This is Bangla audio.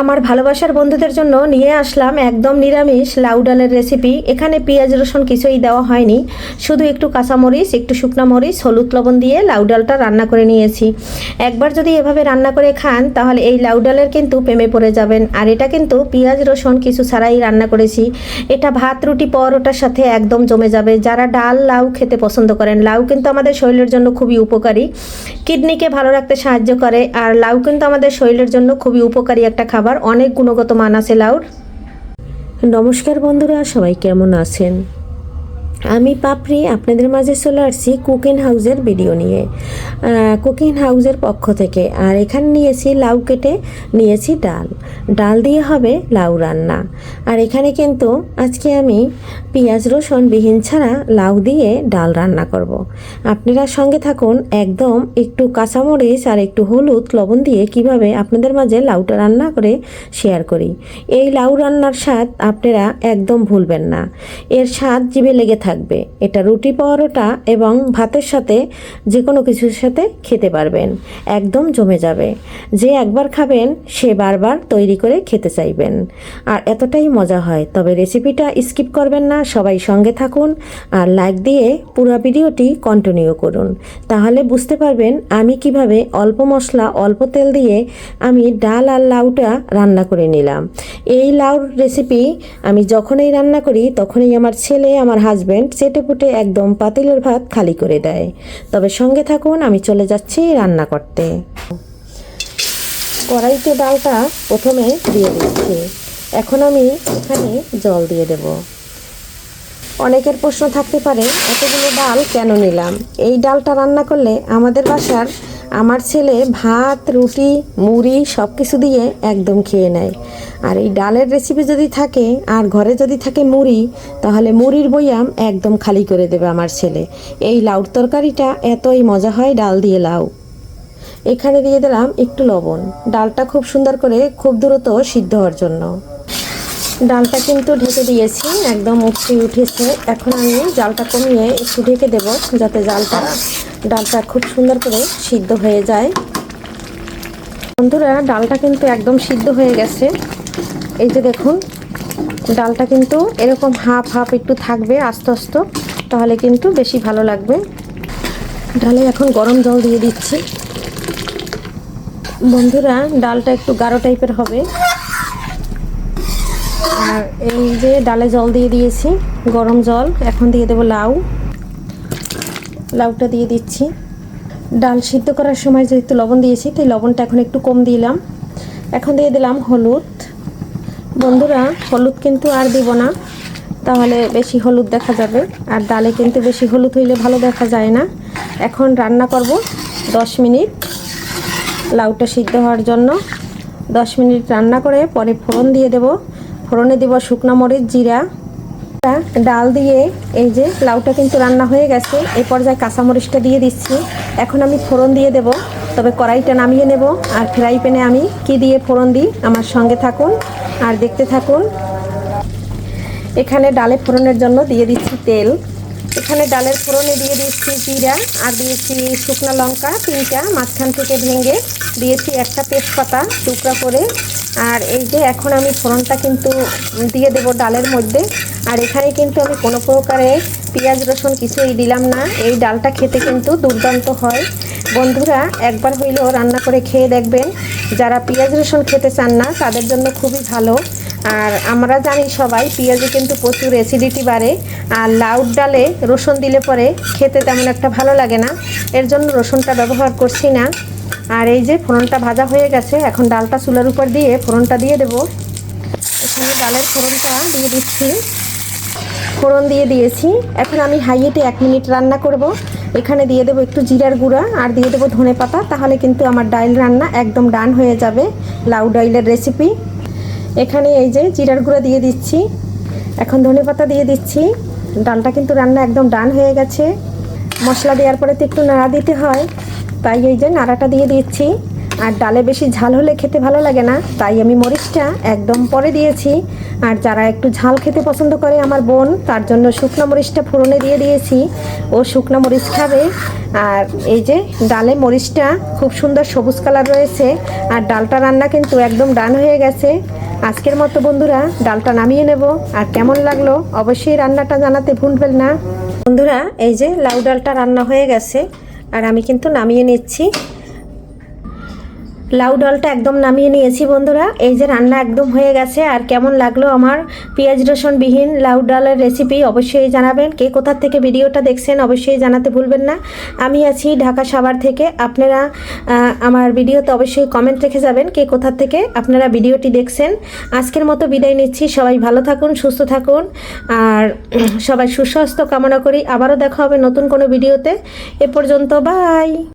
আমার ভালোবাসার বন্ধুদের জন্য নিয়ে আসলাম একদম নিরামিষ লাউ ডালের রেসিপি। এখানে পেঁয়াজ রসুন কিছুই দেওয়া হয়নি, শুধু একটু কাঁচামরিচ, একটু শুকনো মরিচ, হলুদ লবণ দিয়ে লাউ ডালটা রান্না করে নিয়েছি। একবার যদি এভাবে রান্না করে খান তাহলে এই লাউ ডালের কিন্তু প্রেমে পড়ে যাবেন। আর এটা কিন্তু পেঁয়াজ রসুন কিছু ছাড়াই রান্না করেছি। এটা ভাত রুটি পরোটার সাথে একদম জমে যাবে। যারা ডাল লাউ খেতে পছন্দ করেন, লাউ কিন্তু আমাদের শরীরের জন্য খুবই উপকারী, কিডনিকে ভালো রাখতে সাহায্য করে। আর লাউ কিন্তু আমাদের শরীরের জন্য খুবই উপকারী একটা খাবার, অনেক গুণগত মান আছে লাউর। নমস্কার বন্ধুরা, সবাই কেমন আছেন? আমি পাপড়ি আপনাদের মাঝে চলে আসছি কুকিং হাউসের ভিডিও নিয়ে, কুকিং হাউসের পক্ষ থেকে। আর এখানে নিয়েছি লাউ কেটে, নিয়েছি ডাল দিয়ে হবে লাউ রান্না। আর এখানে কিন্তু আজকে আমি পেঁয়াজ রসুন বিহীন ছাড়া লাউ দিয়ে ডাল রান্না করব। আপনারা সঙ্গে থাকুন, একদম একটু কাঁচামরিচ আর একটু হলুদ লবণ দিয়ে কিভাবে আপনাদের মাঝে লাউটা রান্না করে শেয়ার করি। এই লাউ রান্নার স্বাদ আপনারা একদম ভুলবেন না, এর স্বাদ জিভে লেগে থাকবে। এটা রুটি পরোটা এবং ভাতের সাথে যে কোনো কিছুর সাথে খেতে পারবেন, একদম জমে যাবে। যে একবার খাবেন সে বারবার তৈরি করে খেতে চাইবেন, আর এতটাই মজা হয়। তবে রেসিপিটা স্কিপ করবেন না, সবাই সঙ্গে থাকুন আর লাইক দিয়ে পুরো ভিডিওটি কন্টিনিউ করুন। তাহলে বুঝতে পারবেন আমি কিভাবে অল্প মশলা অল্প তেল দিয়ে আমি ডাল আর লাউটা রান্না করে নিলাম। এই লাউর রেসিপি আমি যখনই রান্না করি তখনই আমার ছেলে, আমার হাজব্যান্ড চেটেপুটে একদম পাতিলের ভাত খালি করে দেয়। তবে সঙ্গে থাকুন, আমি চলে যাচ্ছি রান্না করতে। কড়াইতে ডালটা প্রথমে দিয়ে দিচ্ছি। এখন আমি এখানে জল দিয়ে দেব। অনেকের প্রশ্ন থাকতে পারে এতগুলো ডাল কেন নিলাম। এই ডালটা রান্না করলে আমাদের বাসার আমার ছেলে ভাত রুটি মুড়ি সব কিছু দিয়ে একদম খেয়ে নেয়। আর এই ডালের রেসিপি যদি থাকে আর ঘরে যদি থাকে মুড়ি, তাহলে মুড়ির বয়াম একদম খালি করে দেবে আমার ছেলে। এই লাউর তরকারিটা এতই মজা হয় ডাল দিয়ে লাউ। এখানে দিয়ে দিলাম একটু লবণ, ডালটা খুব সুন্দর করে খুব দ্রুত সিদ্ধ হওয়ার জন্য। ডালটা কিন্তু ঢেকে দিয়েছি, একদম উঠেছে। এখন আমি জালটা কমিয়ে একটু ঢেকে দেব, যাতে ডালটা খুব সুন্দর করে সিদ্ধ হয়ে যায়। বন্ধুরা, ডালটা কিন্তু একদম সিদ্ধ হয়ে গেছে। এই যে দেখুন, ডালটা কিন্তু এরকম হাফ হাফ একটু থাকবে আস্তে আস্তে, তাহলে কিন্তু বেশি ভালো লাগবে। ডালে এখন গরম জল দিয়ে দিচ্ছি। বন্ধুরা, ডালটা একটু গাঢ় টাইপের হবে। আর এই যে ডালে জল দিয়ে দিয়েছি, গরম জল। এখন দিয়ে দেবো লাউটা দিয়ে দিচ্ছি। ডাল সিদ্ধ করার সময় যেহেতু লবণ দিয়েছি, তাই লবণটা এখন একটু কম দিলাম। এখন দিয়ে দিলাম হলুদ। বন্ধুরা, হলুদ কিন্তু আর দিব না, তাহলে বেশি হলুদ দেখা যাবে। আর ডালে কিন্তু বেশি হলুদ হইলে ভালো দেখা যায় না। এখন রান্না করব 10 মিনিট লাউটা সিদ্ধ হওয়ার জন্য। 10 মিনিট রান্না করে পরে ফোড়ন দিয়ে দেব। ফোড়নে দেব শুকনো মরিচ, জিরা। ডাল দিয়ে এই যে লাউটা কিন্তু রান্না হয়ে গেছে। এই পর্যায়ে কাঁচামরিচটা দিয়ে দিচ্ছি। এখন আমি ফোড়ন দিয়ে দেব, তবে কড়াইটা নামিয়ে নেব। আর ফ্রাই প্যানে আমি কি দিয়ে ফোড়ন দিই আমার সঙ্গে থাকুন আর দেখতে থাকুন। এখানে ডালে ফোড়নের জন্য দিয়ে দিচ্ছি তেল। এখানে ডালের ফোড়নে দিয়ে দিচ্ছি জিরা, আর দিয়েছি শুকনো লঙ্কা 3টা, মাঝখান থেকে ভেঙে দিয়েছি একটা তেজপাতা টুকরা করে। আর এই যে এখন আমি ফোড়নটা কিন্তু দিয়ে দেব ডালের মধ্যে। আর এখানে কিন্তু আমি কোনো প্রকারে পেঁয়াজ রসুন কিছুই দিলাম না। এই ডালটা খেতে কিন্তু দুর্দান্ত হয়। বন্ধুরা, একবার হইলেও রান্না করে খেয়ে দেখবেন। যারা পেঁয়াজ রসুন খেতে চান না তাদের জন্য খুবই ভালো। আর আমরা জানি সবাই পেঁয়াজে কিন্তু প্রচুর অ্যাসিডিটি বাড়ে। আর লাউর ডালে রসুন দিলে পরে খেতে তেমন একটা ভালো লাগে না, এর জন্য রসুনটা ব্যবহার করছি না। আর এই যে ফোড়নটা ভাজা হয়ে গেছে, এখন ডালটা চুলার উপর দিয়ে ফোড়নটা দিয়ে দেব। এখানে ডালের ফোড়নটা দিয়ে দিচ্ছি। ফোড়ন দিয়ে দিয়েছি। এখন আমি হাইয়েতে 1 মিনিট রান্না করব। এখানে দিয়ে দেবো একটু জিরার গুঁড়া আর দিয়ে দেবো ধনে পাতা, তাহলে কিন্তু আমার ডাল রান্না একদম ডান হয়ে যাবে, লাউ ডাইলের রেসিপি। এখানে এই যে জিরার গুঁড়া দিয়ে দিচ্ছি, এখন ধনে পাতা দিয়ে দিচ্ছি। ডালটা কিন্তু রান্না একদম ডান হয়ে গেছে। মশলা দেওয়ার পরে তো একটু নাড়া দিতে হয়, তাই এই যে নাড়াটা দিয়ে দিচ্ছি। আর ডালে বেশি ঝাল হলে খেতে ভালো লাগে না, তাই আমি মরিচটা একদম পরে দিয়েছি। আর যারা একটু ঝাল খেতে পছন্দ করে আমার বোন, তার জন্য শুকনো মরিচটা ফোড়নে দিয়ে দিয়েছি, ও শুকনো মরিচ খাবে। আর এই যে ডালে মরিচটা খুব সুন্দর সবুজ কালার রয়েছে। আর ডালটা রান্না কিন্তু একদম ডান হয়ে গেছে। আজকের মতো বন্ধুরা ডালটা নামিয়ে নেব। আর কেমন লাগলো অবশ্যই রান্নাটা জানাতে ভুলবেন না বন্ধুরা। এই যে লাউ ডালটা রান্না হয়ে গেছে, আর আমি কিন্তু নামিয়ে নিচ্ছি। লাউ ডালটা একদম নামিয়ে নিয়েছি বন্ধুরা। এই যে রান্না একদম হয়ে গেছে। আর কেমন লাগলো আমার পেঁয়াজ রসুনবিহীন লাউ ডালের রেসিপি অবশ্যই জানাবেন। কে কোথা থেকে ভিডিওটা দেখছেন অবশ্যই জানাতে ভুলবেন না। আমি আছি ঢাকা সাভার থেকে। আপনারা আমার ভিডিওতে অবশ্যই কমেন্ট রেখে যাবেন কে কোথা থেকে আপনারা ভিডিওটি দেখছেন। আজকের মতো বিদায় নিচ্ছি। সবাই ভালো থাকুন, সুস্থ থাকুন, আর সবাই সুস্বাস্থ্য কামনা করি। আবারও দেখা হবে নতুন কোনো ভিডিওতে। এ পর্যন্ত বাই।